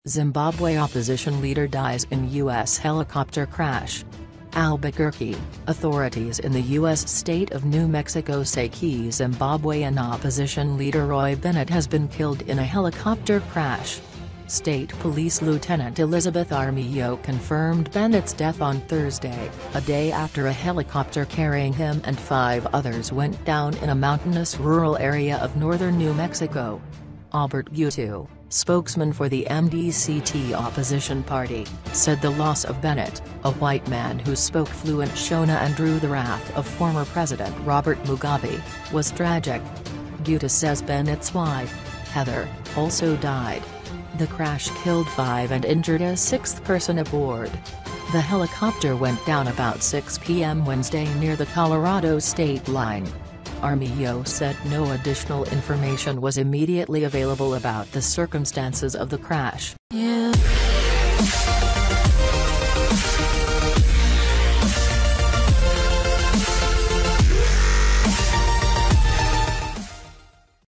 Zimbabwe opposition leader dies in U.S. helicopter crash. Albuquerque, authorities in the U.S. state of New Mexico say key Zimbabwean opposition leader Roy Bennett has been killed in a helicopter crash. State Police Lieutenant Elizabeth Armijo confirmed Bennett's death on Thursday, a day after a helicopter carrying him and 5 others went down in a mountainous rural area of northern New Mexico. Albuquerque, spokesman for the MDCT opposition party, said the loss of Bennett, a white man who spoke fluent Shona and drew the wrath of former President Robert Mugabe, was tragic. Dlathu says Bennett's wife, Heather, also died. The crash killed 5 and injured a 6th person aboard. The helicopter went down about 6 p.m. Wednesday near the Colorado state line. Armijo said no additional information was immediately available about the circumstances of the crash.